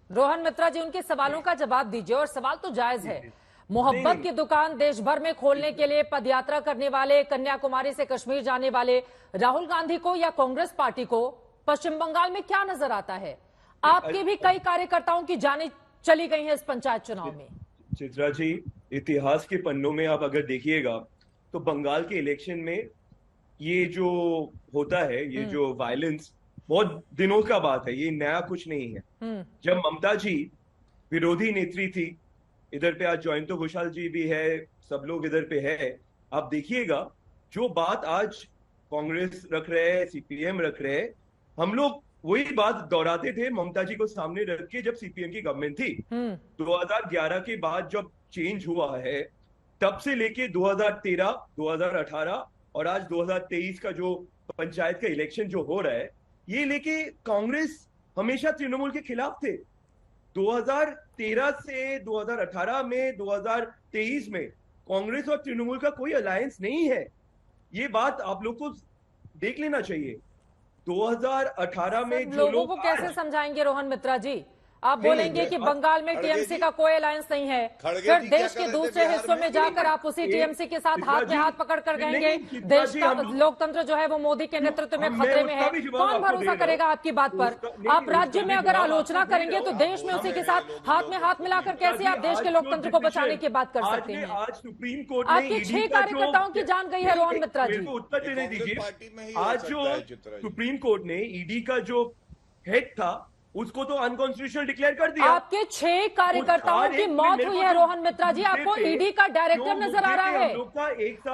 रोहन मित्रा जी, उनके सवालों का जवाब दीजिए, और सवाल तो जायज है। मोहब्बत की दुकान देश भर में खोलने के लिए पदयात्रा करने वाले, कन्याकुमारी से कश्मीर जाने वाले राहुल गांधी को या कांग्रेस पार्टी को पश्चिम बंगाल में क्या नजर आता है? आपके भी कई कार्यकर्ताओं की जानें चली गई हैं इस पंचायत चुनाव में। चित्रा जी, इतिहास के पन्नों में आप अगर देखिएगा तो बंगाल के इलेक्शन में ये जो होता है, ये जो वायलेंस बहुत दिनों का बात है, ये नया कुछ नहीं है। जब ममता जी विरोधी नेत्री थी, इधर पे आज जयंत घोषाल जी भी है, सब लोग इधर पे है, आप देखिएगा जो बात आज कांग्रेस रख रहे हैं, सीपीएम रख रहे हैं, हम लोग वही बात दोहराते थे ममता जी को सामने रख के जब सीपीएम की गवर्नमेंट थी। 2011 के बाद जब चेंज हुआ है, तब से लेके 2013, 2018 और आज 2023 का जो पंचायत का इलेक्शन जो हो रहा है, ये लेके कांग्रेस हमेशा तृणमूल के खिलाफ थे। 2013 से 2018 में, 2023 में कांग्रेस और तृणमूल का कोई अलायंस नहीं है। ये बात आप लोग को देख लेना चाहिए। 2018 में जो लोगों को कैसे समझाएंगे रोहन मित्रा जी? आप बोलेंगे कि बंगाल में टीएमसी का कोई अलायंस नहीं है, फिर देश के दूसरे हिस्सों में जाकर आप उसी टीएमसी के साथ हाथ में हाथ पकड़ कर कहेंगे देश का लोकतंत्र जो है वो मोदी के नेतृत्व में खतरे में है। कौन भरोसा करेगा आपकी बात पर? आप राज्य में अगर आलोचना करेंगे तो देश में उसी के साथ हाथ में हाथ मिलाकर कैसे आप देश के लोकतंत्र को बचाने की बात कर सकते हैं? आज सुप्रीम कोर्ट आपके 6 कार्यकर्ताओं की जान गई है रोहन मित्रा जी। उत्तर देने दीजिए। आज जो सुप्रीम कोर्ट ने ईडी का जो हेड था उसको तो अनकॉन्स्टिट्यूशनल डिक्लेयर कर दिया। आपके 6 कार्यकर्ताओं की मौत हुई है रोहन मित्रा जी, आपको ईडी का डायरेक्टर नजर आ रहा है।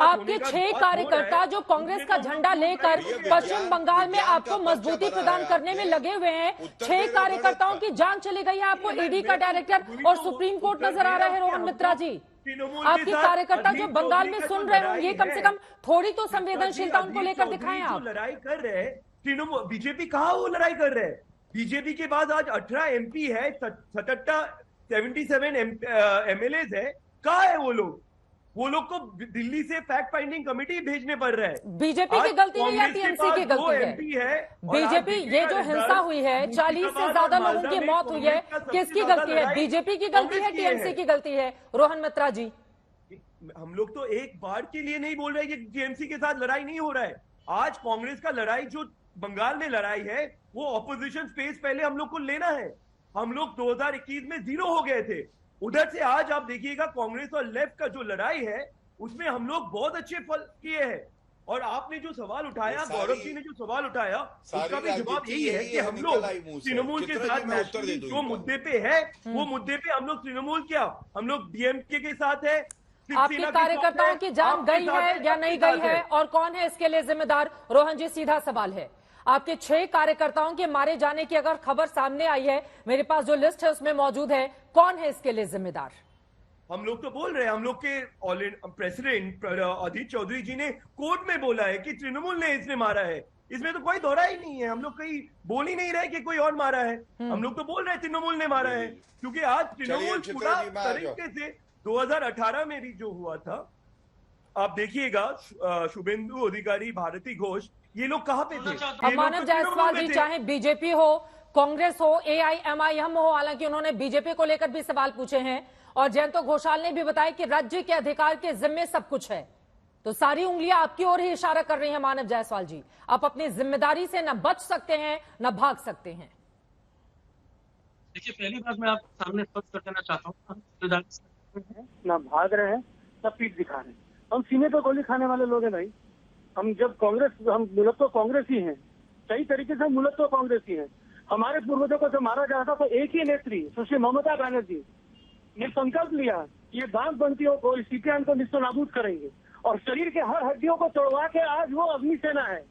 आपके 6 कार्यकर्ता जो कांग्रेस का झंडा लेकर पश्चिम बंगाल में आपको मजबूती प्रदान करने में लगे हुए हैं, 6 कार्यकर्ताओं की जान चली गई है, आपको ईडी का डायरेक्टर और सुप्रीम कोर्ट नजर आ रहा है रोहन मित्रा जी। आपकी कार्यकर्ता जो बंगाल में सुन रहे होंगे, कम से कम थोड़ी तो संवेदनशीलता उनको लेकर दिखाएं आप। लड़ाई कर रहे हैं तृणमूल, बीजेपी कहाँ वो लड़ाई कर रहे हैं? बीजेपी के बाद आज 18 एमपी है, 77 एमएलए है, कहाँ है वो लोग? वो लोग को दिल्ली से फैक्ट फाइंडिंग कमेटी भेजने पड़ रहा है। बीजेपी की गलती है या टीएमसी की गलती है? बीजेपी, ये जो हिंसा हुई है, 40 से ज्यादा लोगों की मौत हुई है, किसकी गलती है? बीजेपी की गलती है, टीएमसी की गलती है? रोहन मित्रा जी, हम लोग तो एक बार के लिए नहीं बोल रहे कि टीएमसी के साथ लड़ाई नहीं हो रहा है। आज कांग्रेस का लड़ाई जो बंगाल में लड़ाई है, वो ऑपोजिशन स्पेस पहले हम लोग को लेना है। हम लोग 2021 में 0 हो गए थे। उधर से आज आप देखिएगा कांग्रेस और लेफ्ट का जो लड़ाई है, उसमें हम लोग बहुत अच्छे फल किए हैं। और आपने जो सवाल उठाया, गौरव जी ने जो सवाल उठाया, उसका भी जवाब यही है कि हम लोग तृणमूल के साथ जो मुद्दे पे है, वो मुद्दे पे हम लोग तृणमूल क्या, हम लोग डीएमके के साथ है। आपके कार्यकर्ताओं की जान गई है या नहीं गई है, और कौन है इसके लिए जिम्मेदार? रोहन जी, सीधा सवाल है, आपके 6 कार्यकर्ताओं के मारे जाने की अगर खबर सामने आई है, मेरे पास जो लिस्ट है उसमें मौजूद है, कौन है इसके लिए जिम्मेदार? हम लोग तो बोल रहे हैं, हम लोग के प्रेसिडेंट अधीर चौधरी जी ने कोर्ट में बोला है कि तृणमूल ने इसने मारा है। इसमें तो कोई दोहरा ही नहीं है। हम लोग कहीं बोल ही नहीं रहे कि कोई और मारा है, हम लोग तो बोल रहे हैं तृणमूल ने मारा है, क्योंकि आज तृणमूल पूरा तरीके से 2018 में भी जो हुआ था, आप देखिएगा शुभेंदु अधिकारी, भारती घोष, ये लोग कहाँ पे थे? मानव जायसवाल जी, चाहे बीजेपी हो, कांग्रेस हो, एआईएमआईएम हो, हालांकि उन्होंने बीजेपी को लेकर भी सवाल पूछे हैं, और जयंत घोषाल ने भी बताया कि राज्य के अधिकार के जिम्मे सब कुछ है। तो सारी उंगलियां आपकी ओर ही इशारा कर रही हैं मानव जायसवाल जी। आप अपनी जिम्मेदारी से न बच सकते हैं न भाग सकते हैं। देखिए, पहली बात मैं आपके सामने स्पष्ट कर देना चाहता हूँ, ना भाग रहे हैं ना पीठ दिखा रहे हैं। हम सीने पर गोली खाने वाले लोग हैं भाई। हम जब कांग्रेस, हम मूलत तो कांग्रेस ही हैं, सही तरीके से मूलत तो कांग्रेस ही हैं। हमारे पूर्वजों को जब मारा जा रहा था तो एक ही नेत्री सुश्री ममता बनर्जी ने संकल्प लिया ये बामपंथियों को, सीपीएम को निस्तानाबूद करेंगे, और शरीर के हर हड्डियों को तोड़वा के आज वो अग्निसेना है,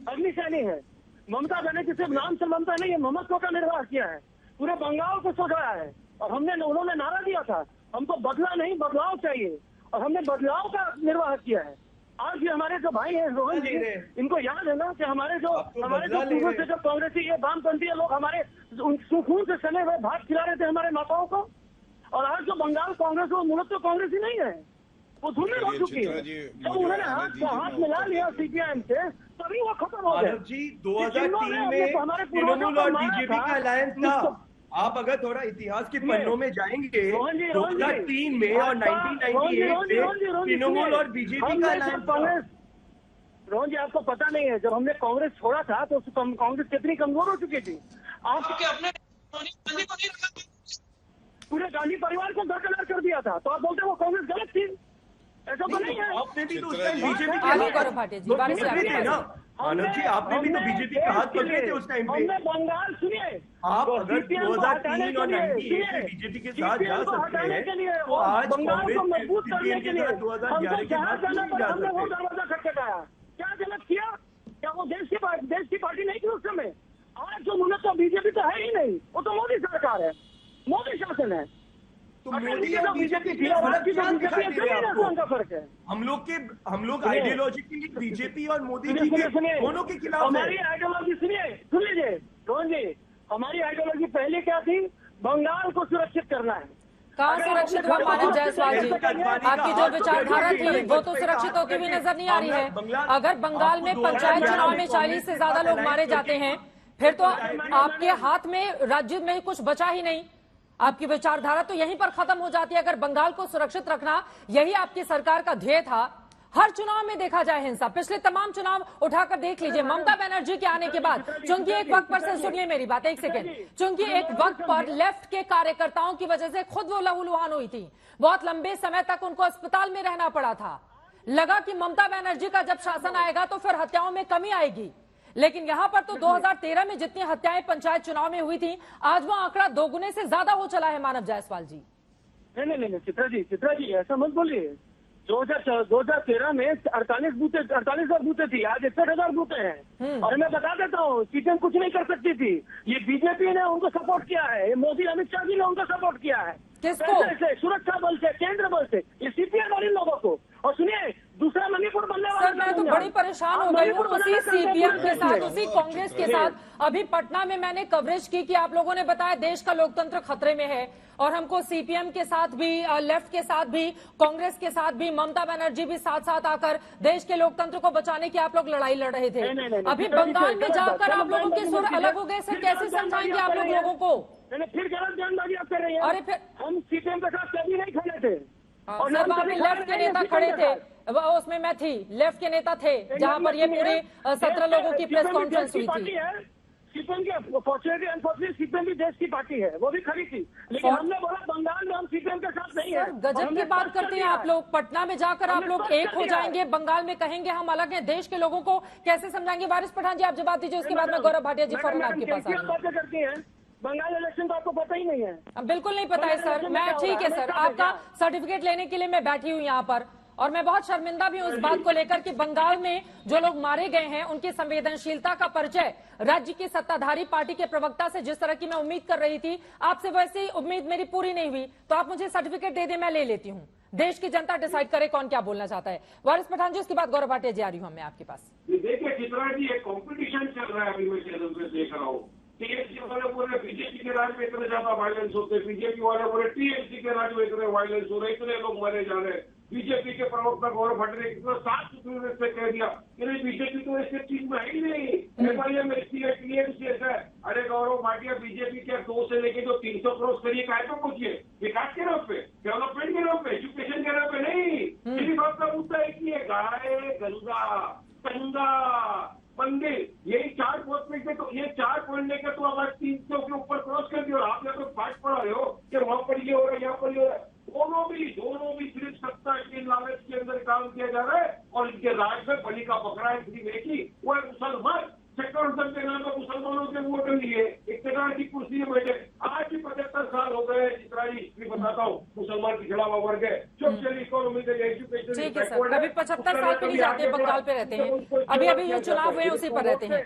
अग्निसैनी है। ममता बनर्जी सिर्फ नाम से ममता नहीं है, ममत्व का निर्वाह किया है, पूरे बंगाल को सजाया है। और उन्होंने नारा दिया था हमको बदला नहीं बदलाव चाहिए, और हमने बदलाव का निर्वाह किया है। आज भी हमारे जो भाई हैं रोहन जी, इनको याद है ना कि हमारे जो पूर्व से जो कांग्रेसी ये वामपंथी लोग हमारे सुखून से सने हुए भात खिला रहे थे हमारे माताओं को, और आज जो बंगाल कांग्रेस, वो मूलत तो कांग्रेस ही नहीं है, वो धुंधली हो चुकी है। जब उन्होंने हाथ मिला लिया सीपीएम से, तभी वो खत्म हो गया। जी 2003 में तृणमूल और बीजेपी का अलायंस था। आप अगर थोड़ा इतिहास के पन्नों में जाएंगे रोहन जी, 2003 में और 1998 में तृणमूल और बीजेपी का alliance था। कांग्रेस, रोहन जी आपको पता नहीं है, जब हमने कांग्रेस छोड़ा था तो कांग्रेस कितनी कमजोर हो चुकी थी। आपके अपने गांधी को नहीं रखा, पूरे गांधी परिवार को दरकिनार कर दिया था, तो आप बोलते वो कांग्रेस गलत थी? ऐसा तो नहीं है। आपने भी तो उस टाइम बीजेपी आगे गौरव भाटिया जी, बारिश से आपके पास। मानव जी, आपने भी तो बीजेपी का हाथ पकड़े थे उस टाइम पे। हमने बंगाल, सुनिए, आप अगर CPM को हटाने 2003 और के लिए, 98 में बीजेपी के साथ जा CPM को सकते हटाने हैं के लिए तो आज बंगाल को कांग्रेस मजबूत करने के लिए हमको 2011 के जहाँ बाद जाना नहीं पड़ा, जा हमने वो सकते। दरवाजा खटखटाया। क्या गलत किया? क्या वो देश की पार्टी नहीं थी उस समय? आज जो मुल्क तो बीजेपी तो है ही नहीं, वो तो मोदी सरकार है, मोदी शासन है। तो मोदी और बीजेपी थी और आज की जो क्या बीजेपी दिखाई दे रहा है है, आपको? का फर्क है। हम लोग आइडियोलॉजिकली बीजेपी और मोदी जी सुनिए, के सुनिए, दोनों के खिलाफ है। हमारी आइडियोलॉजी सुनिए, सुन लीजिए रोहन जी, हमारी आइडियोलॉजी पहले क्या थी? बंगाल को सुरक्षित करना है। कहाँ सुरक्षित हुआ मानव जायसवाल जी? आपकी जो विचारधारा थी वो तो सुरक्षित होती हुई नजर नहीं आ रही है। अगर बंगाल में पंचायत चुनाव में 40 से ज्यादा लोग मारे जाते हैं, फिर तो आपके हाथ में राज्य में कुछ बचा ही नहीं। आपकी विचारधारा तो यहीं पर खत्म हो जाती है। अगर बंगाल को सुरक्षित रखना यही आपकी सरकार का ध्येय था। हर चुनाव में देखा जाए हिंसा, पिछले तमाम चुनाव उठाकर देख लीजिए। ममता बनर्जी के आने के बाद, चूंकि एक वक्त पर से, सुनिए मेरी बात एक सेकेंड, चूंकि एक वक्त पर लेफ्ट के कार्यकर्ताओं की वजह से खुद वो लहूलुहान हुई थी, बहुत लंबे समय तक उनको अस्पताल में रहना पड़ा था। लगा कि ममता बनर्जी का जब शासन आएगा तो फिर हत्याओं में कमी आएगी, लेकिन यहां पर तो 2013 में जितनी हत्याएं पंचायत चुनाव में हुई थी, आज वो आंकड़ा दोगुने से ज्यादा हो चला है। मानव जायसवाल जी, नहीं, चित्रा जी ऐसा मत बोलिए। 2013 में 48,000 बूथे थी, आज 61,000 बूथे हैं। और मैं बता देता हूँ, सीपीएम कुछ नहीं कर सकती थी, ये बीजेपी ने उनको सपोर्ट किया है, ये मोदी अमित शाह जी ने उनको सपोर्ट किया है। किसको? से, सुरक्षा बल से, केंद्र बल से, ये सीपीएम वाले लोगों को। और सुनिए, दूसरा मणिपुर बनने वाला, सर मैं तो बड़ी परेशान हो गई हूँ उसी सीपीएम के साथ, उसी कांग्रेस के साथ। अभी पटना में मैंने कवरेज की कि आप लोगों ने बताया देश का लोकतंत्र खतरे में है, और हमको सीपीएम के साथ भी, लेफ्ट के साथ भी, कांग्रेस के साथ भी, ममता बनर्जी भी साथ साथ आकर देश के लोकतंत्र को बचाने की आप लोग लड़ाई लड़ रहे थे। अभी बंगाल में जाकर आप लोगों के सुर अलग हो गए। सर कैसे समझाएंगे आप लोगों को? फिर गलत बयानबाजी आप कर रहे हैं। अरे फिर हम सीपीएम के साथ कभी नहीं खड़े थे। और सर वहाँ पे लेफ्ट के नेता खड़े थे, उसमें मैं थी, लेफ्ट के नेता थे, जहाँ पर ये पूरे 17 लोगों की प्रेस कॉन्फ्रेंस हुई थी। सीपीएम की फॉर्चुनेटली अनफॉर्चुनेटली सीपीएम भी देश की पार्टी है, वो भी खड़ी थी, लेकिन हमने बोला बंगाल में हम सीपीएम के साथ नहीं है। गजब की बात करते हैं आप लोग। पटना में जाकर आप लोग एक हो जाएंगे, बंगाल में कहेंगे हम अलग हैं। देश के लोगों को कैसे समझाएंगे? वारिस पठान जी आप जवाब दीजिए, उसके बाद में गौरव भाटिया जी फौरन आपके पास आएंगे। बातें करती है, बंगाल इलेक्शन तो आपको पता ही नहीं है। बिल्कुल नहीं पता है सर। मैं ठीक है सर, आपका सर्टिफिकेट लेने के लिए मैं बैठी हूँ यहाँ पर, और मैं बहुत शर्मिंदा भी हूँ इस बात को लेकर कि बंगाल में जो लोग मारे गए हैं उनकी संवेदनशीलता का परिचय राज्य की सत्ताधारी पार्टी के प्रवक्ता से जिस तरह की मैं उम्मीद कर रही थी, आपसे वैसे ही उम्मीद मेरी पूरी नहीं हुई। तो आप मुझे सर्टिफिकेट दे दें, मैं ले लेती हूँ। देश की जनता डिसाइड करे कौन क्या बोलना चाहता है। वारिस पठान जी, उसके बाद गौरव भाटिया जी आ रही हूँ मैं आपके पास। देखिए चित्रा जी, एक कॉम्पिटिशन चल रहा है अभी, मैं देख रहा हूँ। टीएमसी वाले बोले बीजेपी के राज में इतने ज्यादा वायलेंस होते, बीजेपी वाले बोले टीएमसी के राज में इतने वायलेंस हो रहे, इतने लोग मारे जा रहे हैं। बीजेपी के प्रवक्ता गौरव भट्ट ने कितना साफ सुथरे से कह दिया कि नहीं, बीजेपी तो ऐसे चीज में है ही नहीं, एमआईएम टीएमसी ऐसा है। अरे गौरव भाटिया, बीजेपी के 2 से लेके जो 300 क्रॉस करिए, काय तो पूछिए, विकास के नाम पे, डेवलपमेंट के नाम पे, एजुकेशन के नाम पे नहीं। मेरी बात का मुद्दा एक ही है, गाय, गंगा, मंदिर, यही 4 पॉइंट में, तो ये 4 पॉइंट लेकर तो अगर 300 के ऊपर क्रॉस कर दिया और आप यहाँ तो पाठ पढ़ा रहे हो कि वहां पर ये हो रहा है, यहाँ पर ये हो रहा है। दोनों भी सिर्फ सत्ता के लालच के अंदर काम किया जा रहा है, और इनके राज में बलि का बकरा है सिर्फ एक ही, वो है मुसलमान। सेक्युलरिज्म के नाम पर मुसलमानों के वोट लिए इकतदार की कुर्सी में बैठे। आज ही 75 साल हो गए चित्रा जी, भी बताता हूँ, मुसलमान पिछड़ा हुआ वर्ग है, चली इकोनॉमी के एजुकेशन। ठीक है सर, कभी 75 साल पे नहीं जाते, बंगाल पे रहते हैं, अभी ये चुनाव हुए उसी पर रहते हैं।